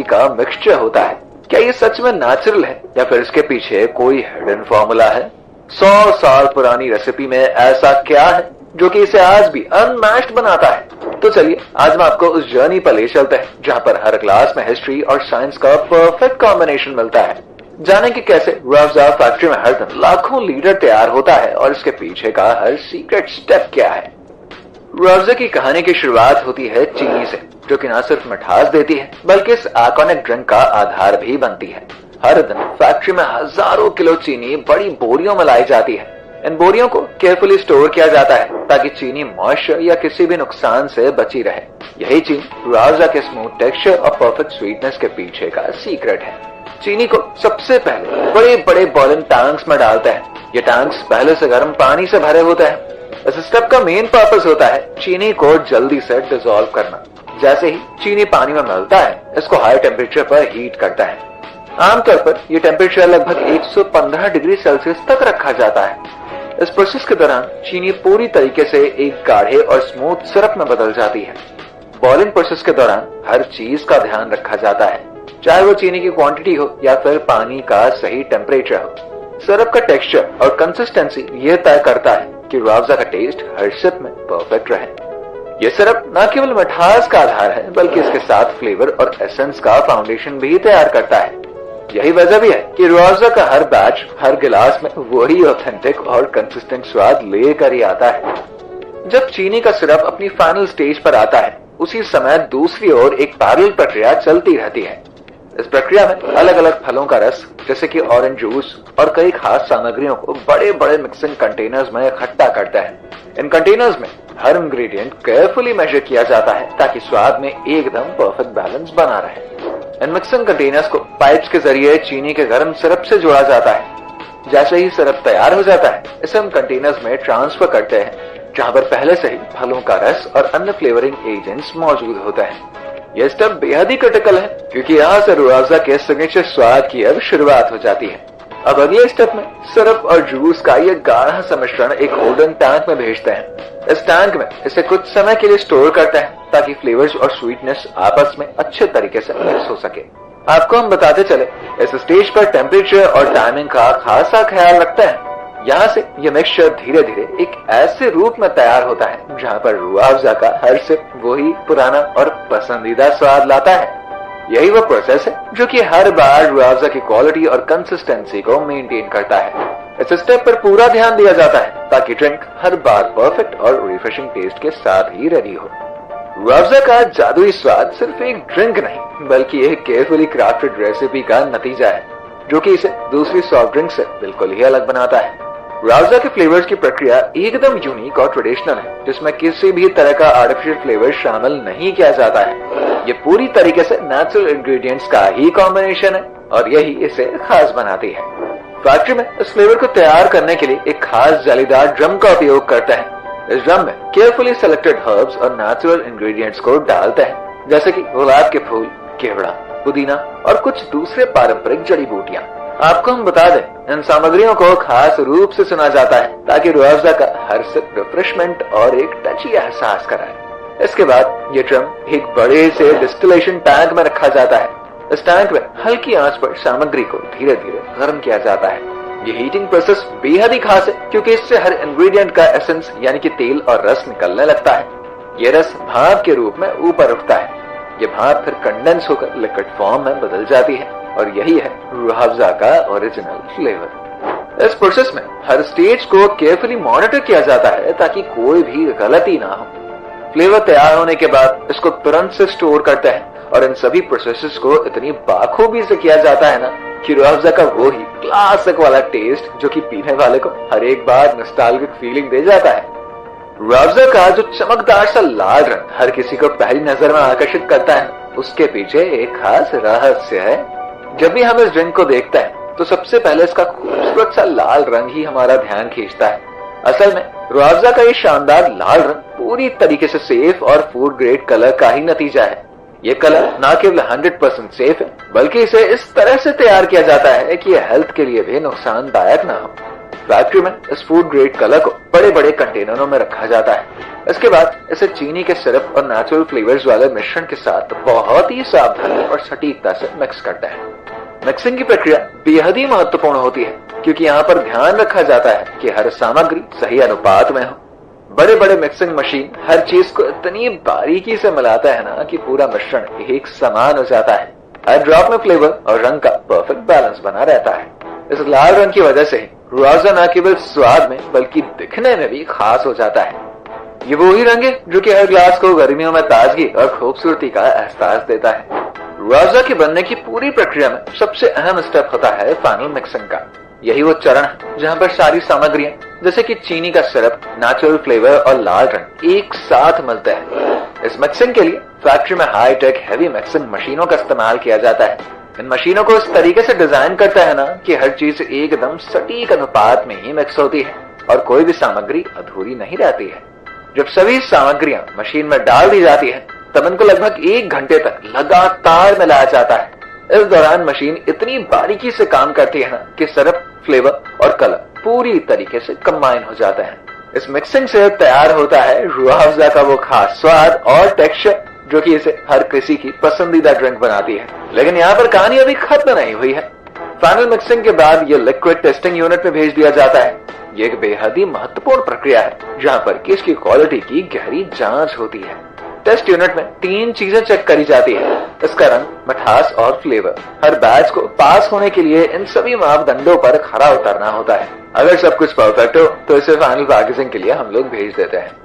Tasty का mixture होता है। क्या ये सच में नेचुरल है या फिर इसके पीछे कोई हिडन फॉर्मूला है? 100 साल पुरानी रेसिपी में ऐसा क्या है जो कि इसे आज भी अनमैच्ड बनाता है? तो चलिए आज हम आपको उस जर्नी पर ले चलते हैं जहां पर हर क्लास में हिस्ट्री और साइंस का परफेक्ट कॉम्बिनेशन मिलता है। जाने कि कैसे रूह अफ़ज़ा फैक्ट्री में हर दिन लाखों लीटर तैयार होता है और इसके पीछे का हर सीक्रेट स्टेप क्या है। रूह अफ़ज़ा की कहानी की शुरुआत होती है चीनी से, जो कि न सिर्फ मिठास देती है बल्कि इस आइकॉनिक ड्रिंक का आधार भी बनती है। हर दिन फैक्ट्री में हजारों किलो चीनी बड़ी बोरियों में लाई जाती है। इन बोरियों को केयरफुली स्टोर किया जाता है ताकि चीनी मॉइस्चर या किसी भी नुकसान से बची रहे। यही चीनी रूह अफ़ज़ा के स्मूथ टेक्सचर और परफेक्ट स्वीटनेस के पीछे का सीक्रेट है। चीनी को सबसे पहले बड़े बड़े बॉइलिंग टैंक्स में डालते हैं। ये टैंक्स पहले से गर्म पानी से भरे होते हैं। इस स्टेप का मेन पर्पस होता है चीनी को जल्दी से डिसॉल्व करना। जैसे ही चीनी पानी में मिलता है, इसको हाई टेम्परेचर पर हीट करता है। आमतौर पर यह टेम्परेचर लगभग 115 डिग्री सेल्सियस तक रखा जाता है। इस प्रोसेस के दौरान चीनी पूरी तरीके से एक गाढ़े और स्मूथ सिरप में बदल जाती है। बॉइलिंग प्रोसेस के दौरान हर चीज का ध्यान रखा जाता है, चाहे वो चीनी की क्वांटिटी हो या फिर पानी का सही टेम्परेचर हो। सिरप का टेक्सचर और कंसिस्टेंसी यह तय करता है कि रूह अफ़ज़ा का टेस्ट हर सिप में परफेक्ट रहे। यह सिरप न केवल मिठास का आधार है बल्कि इसके साथ फ्लेवर और एसेंस का फाउंडेशन भी तैयार करता है। यही वजह भी है कि रूह अफ़ज़ा का हर बैच हर गिलास में वही ऑथेंटिक और कंसिस्टेंट स्वाद लेकर ही आता है। जब चीनी का सिरप अपनी फाइनल स्टेज पर आता है, उसी समय दूसरी ओर एक पैरेलल प्रक्रिया चलती रहती है। इस प्रक्रिया में अलग अलग फलों का रस जैसे कि ऑरेंज जूस और कई खास सामग्रियों को बड़े बड़े मिक्सिंग कंटेनर्स में इकट्ठा करते हैं। इन कंटेनर्स में हर इंग्रेडिएंट केयरफुली मेजर किया जाता है ताकि स्वाद में एकदम परफेक्ट बैलेंस बना रहे। इन मिक्सिंग कंटेनर्स को पाइप्स के जरिए चीनी के गर्म सिरप से जोड़ा जाता है। जैसे ही सिरप तैयार हो जाता है, इसे हम कंटेनर्स में ट्रांसफर करते हैं जहां पर पहले से ही फलों का रस और अन्य फ्लेवरिंग एजेंट्स मौजूद होते हैं। यह स्टेप बेहद ही क्रिटिकल है क्योंकि यहाँ से रूह अफ़ज़ा के सिग्नेचर स्वाद की अब शुरुआत हो जाती है। अब अगले स्टेप में सिरप और जूस का यह गाढ़ा सा मिश्रण एक होल्डिंग टैंक में भेजते हैं। इस टैंक में इसे कुछ समय के लिए स्टोर करते हैं ताकि फ्लेवर्स और स्वीटनेस आपस में अच्छे तरीके से मिक्स हो सके। आपको हम बताते चले, इस स्टेज पर टेम्परेचर और टाइमिंग का खासा ख्याल रखते हैं। यहाँ से यह मिक्सचर धीरे धीरे एक ऐसे रूप में तैयार होता है जहाँ पर रूह अफ़ज़ा का हर सिप वही पुराना और पसंदीदा स्वाद लाता है। यही वो प्रोसेस है जो कि हर बार रूह अफ़ज़ा की क्वालिटी और कंसिस्टेंसी को मेंटेन करता है। इस स्टेप पर पूरा ध्यान दिया जाता है ताकि ड्रिंक हर बार परफेक्ट और रिफ्रेशिंग टेस्ट के साथ ही रेडी हो। रूह अफ़ज़ा का जादुई स्वाद सिर्फ एक ड्रिंक नहीं बल्कि एक केयरफुली क्राफ्टेड रेसिपी का नतीजा है जो कि इसे दूसरी सॉफ्ट ड्रिंक से बिल्कुल ही अलग बनाता है। रूह अफ़ज़ा के फ्लेवर्स की प्रक्रिया एकदम यूनिक और ट्रेडिशनल है, जिसमें किसी भी तरह का आर्टिफिशियल फ्लेवर शामिल नहीं किया जाता है। ये पूरी तरीके से नेचुरल इंग्रेडिएंट्स का ही कॉम्बिनेशन है और यही इसे खास बनाती है। फैक्ट्री में इस फ्लेवर को तैयार करने के लिए एक खास जालीदार ड्रम का उपयोग करते हैं। इस ड्रम में केयरफुली सिलेक्टेड हर्ब्स और नेचुरल इंग्रेडिएंट्स को डालते हैं, जैसे कि गुलाब के फूल, केवड़ा, पुदीना और कुछ दूसरे पारंपरिक जड़ी बूटियां। आपको हम बता दें, इन सामग्रियों को खास रूप से चुना जाता है ताकि रूह अफ़ज़ा का हर सिप रिफ्रेशमेंट और एक टची एहसास कराए। इसके बाद ये ड्रम एक बड़े से डिस्टिलेशन टैंक में रखा जाता है। इस टैंक में हल्की आंच पर सामग्री को धीरे धीरे गर्म किया जाता है। ये हीटिंग प्रोसेस बेहद ही खास है क्योंकि इससे हर इंग्रेडिएंट का एसेंस यानी कि तेल और रस निकलने लगता है। ये रस भाप के रूप में ऊपर उठता है। ये भाप फिर कंडेंस होकर लिक्विड फॉर्म में बदल जाती है और यही है रूह अफ़ज़ा का ओरिजिनल फ्लेवर। इस प्रोसेस में हर स्टेज को केयरफुली मॉनिटर किया जाता है ताकि कोई भी गलती ना हो। फ्लेवर तैयार होने के बाद इसको तुरंत से स्टोर करते हैं और इन सभी प्रोसेसेस को इतनी बाखूबी से किया जाता है ना कि रूह अफ़ज़ा का वो ही क्लासिक वाला टेस्ट जो कि पीने वाले को हर एक बार नॉस्टैल्जिक फीलिंग दे जाता है। रूह अफ़ज़ा का जो चमकदार सा लाल रंग हर किसी को पहली नजर में आकर्षित करता है, उसके पीछे एक खास रहस्य है। जब भी हम इस ड्रिंक को देखते हैं तो सबसे पहले इसका खूबसूरत सा लाल रंग ही हमारा ध्यान खींचता है। असल में रूह अफ़ज़ा का ये शानदार लाल रंग पूरी तरीके से सेफ और फूड ग्रेड कलर का ही नतीजा है। ये कलर न केवल 100% सेफ है बल्कि इसे इस तरह से तैयार किया जाता है कि यह हेल्थ के लिए भी नुकसानदायक ना हो। फैक्ट्री में इस फूड ग्रेड कलर को बड़े बड़े कंटेनरों में रखा जाता है। इसके बाद इसे चीनी के सिरप और नेचुरल फ्लेवर्स वाले मिश्रण के साथ बहुत ही सावधानी और सटीकता से मिक्स करते हैं। मिक्सिंग की प्रक्रिया बेहद ही महत्वपूर्ण होती है, क्योंकि यहाँ पर ध्यान रखा जाता है कि हर सामग्री सही अनुपात में हो। बड़े बड़े मिक्सिंग मशीन हर चीज को इतनी बारीकी से मिलाता है ना कि पूरा मिश्रण एक समान हो जाता है। हर ड्रॉप में फ्लेवर और रंग का परफेक्ट बैलेंस बना रहता है। इस लाल रंग की वजह से रूह अफ़ज़ा न केवल स्वाद में बल्कि दिखने में भी खास हो जाता है। ये वही रंग है जो कि हर ग्लास को गर्मियों में ताजगी और खूबसूरती का एहसास देता है। रूह अफ़ज़ा के बनने की पूरी प्रक्रिया में सबसे अहम स्टेप होता है फाइनल मिक्सिंग का। यही वो चरण है जहाँ पर सारी सामग्रियां जैसे कि चीनी का सिरप, नेचुरल फ्लेवर और लाल रंग एक साथ मिलते हैं। इस मिक्सिंग के लिए फैक्ट्री में हाई टेक हैवी मिक्सिंग मशीनों का इस्तेमाल किया जाता है। इन मशीनों को इस तरीके से डिजाइन करता है ना कि हर चीज एकदम सटीक अनुपात में ही मिक्स होती है और कोई भी सामग्री अधूरी नहीं रहती है। जब सभी सामग्रियां मशीन में डाल दी जाती है तब इनको लगभग 1 घंटे तक लगातार मिलाया जाता है। इस दौरान मशीन इतनी बारीकी से काम करती है ना कि सिरप, फ्लेवर और कलर पूरी तरीके से कंबाइन हो जाते हैं। इस मिक्सिंग से तैयार होता है रूह अफ़ज़ा का वो खास स्वाद और टेक्सचर जो कि इसे हर किसी की पसंदीदा ड्रिंक बनाती है। लेकिन यहाँ पर कहानी अभी खत्म नहीं हुई है। फाइनल मिक्सिंग के बाद ये लिक्विड टेस्टिंग यूनिट में भेज दिया जाता है। ये एक बेहद ही महत्वपूर्ण प्रक्रिया है जहाँ पर कि इसकी क्वालिटी की गहरी जांच होती है। टेस्ट यूनिट में 3 चीजें चेक करी जाती है: इसका रंग, मिठास और फ्लेवर। हर बैच को पास होने के लिए इन सभी मापदंडों पर खरा उतरना होता है। अगर सब कुछ परफेक्ट हो तो इसे फाइनल पैकेजिंग के लिए हम लोग भेज देते हैं।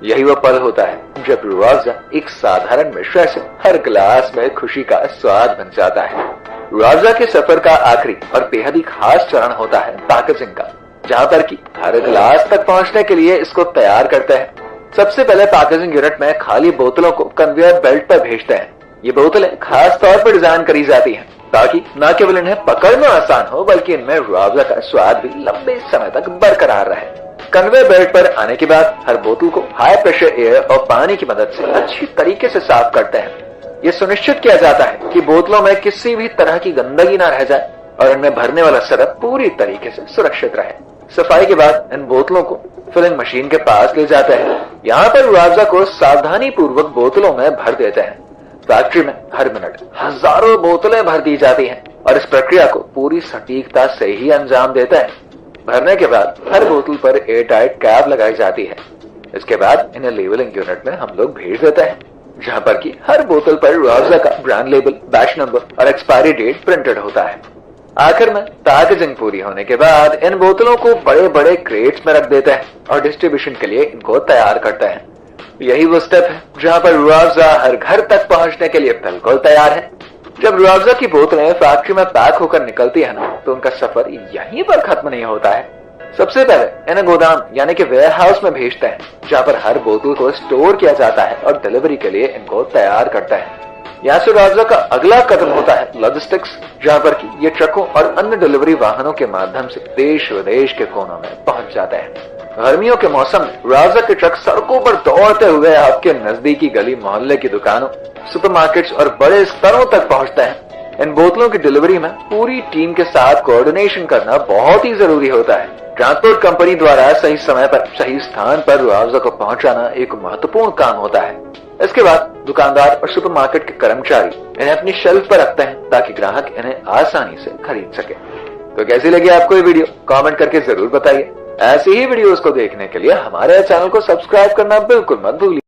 यही वो पल होता है जब रूह अफ़ज़ा एक साधारण मिश्रण से हर गिलास में खुशी का स्वाद बन जाता है। रूह अफ़ज़ा के सफर का आखिरी और बेहद ही खास चरण होता है पैकेजिंग का, जहाँ पर कि हर गिलास तक पहुंचने के लिए इसको तैयार करते हैं। सबसे पहले पैकेजिंग यूनिट में खाली बोतलों को कन्वेयर बेल्ट पर भेजते हैं। ये बोतलें खास तौर पर डिजाइन करी जाती हैं ताकि न केवल इन्हें पकड़ना आसान हो बल्कि इनमें रूह अफ़ज़ा का स्वाद भी लंबे समय तक बरकरार रहे। कन्वेयर बेल्ट पर आने के बाद हर बोतल को हाई प्रेशर एयर और पानी की मदद से अच्छी तरीके से साफ करते हैं। ये सुनिश्चित किया जाता है कि बोतलों में किसी भी तरह की गंदगी ना रह जाए और इनमें भरने वाला सिरप पूरी तरीके से सुरक्षित रहे। सफाई के बाद इन बोतलों को फिलिंग मशीन के पास ले जाते हैं। यहाँ पर रूह अफ़ज़ा को सावधानी पूर्वक बोतलों में भर देते हैं। फैक्ट्री में हर मिनट हजारों बोतलें भर दी जाती हैं और इस प्रक्रिया को पूरी सटीकता से ही अंजाम देते हैं। भरने के बाद हर बोतल पर एयर टाइट कैप लगाई जाती है। इसके बाद इन्हें लेबलिंग यूनिट में हम लोग भेज देते हैं, जहाँ पर कि हर बोतल पर रूह अफ़ज़ा का ब्रांड लेबल, बैच नंबर और एक्सपायरी डेट प्रिंटेड होता है। आखिर में पैकेजिंग पूरी होने के बाद इन बोतलों को बड़े बड़े क्रेट्स में रख देते हैं और डिस्ट्रीब्यूशन के लिए इनको तैयार करते हैं। यही वो स्टेप है जहाँ पर रूह अफ़ज़ा हर घर तक पहुंचने के लिए बिल्कुल तैयार है। जब रूह अफ़ज़ा की बोतलें फैक्ट्री में पैक होकर निकलती है ना तो उनका सफर यहीं पर खत्म नहीं होता है। सबसे पहले इन्हें गोदाम यानी कि वेयर हाउस में भेजते हैं, जहाँ पर हर बोतल को स्टोर किया जाता है और डिलीवरी के लिए इनको तैयार करता है। यहाँ से रूह अफ़ज़ा का अगला कदम होता है लॉजिस्टिक्स, जहाँ पर कि ये ट्रकों और अन्य डिलीवरी वाहनों के माध्यम से देश विदेश के कोनों में पहुंच जाते हैं। गर्मियों के मौसम में रूह अफ़ज़ा के ट्रक सड़कों पर दौड़ते हुए आपके नजदीकी गली मोहल्ले की दुकानों, सुपरमार्केट्स और बड़े स्थानों तक पहुंचते हैं। इन बोतलों की डिलीवरी में पूरी टीम के साथ कोऑर्डिनेशन करना बहुत ही जरूरी होता है। ट्रांसपोर्ट कंपनी द्वारा सही समय पर सही स्थान पर रूह अफ़ज़ा को पहुंचाना एक महत्वपूर्ण काम होता है। इसके बाद दुकानदार और सुपरमार्केट के कर्मचारी इन्हें अपनी शेल्फ पर रखते हैं ताकि ग्राहक इन्हें आसानी से खरीद सके। तो कैसी लगी आपको ये वीडियो? कमेंट करके जरूर बताइए। ऐसी ही वीडियोस को देखने के लिए हमारे चैनल को सब्सक्राइब करना बिल्कुल मत भूलिए।